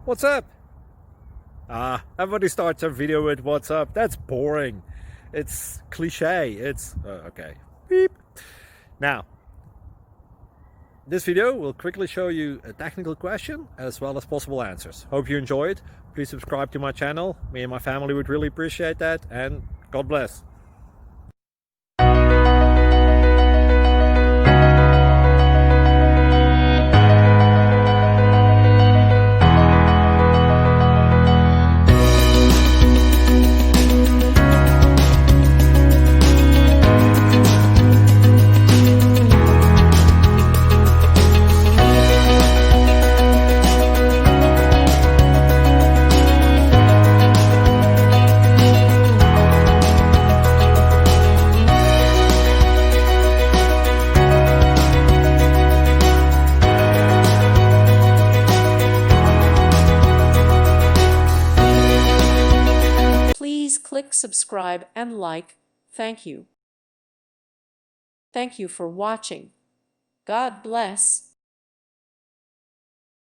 What's up? Everybody starts a video with what's up. That's boring. It's cliche. It's okay. Beep. Now, this video will quickly show you a technical question as well as possible answers. Hope you enjoy it. Please subscribe to my channel. Me and my family would really appreciate that, and God bless. Please click subscribe and like. Thank you. Thank you for watching. God bless.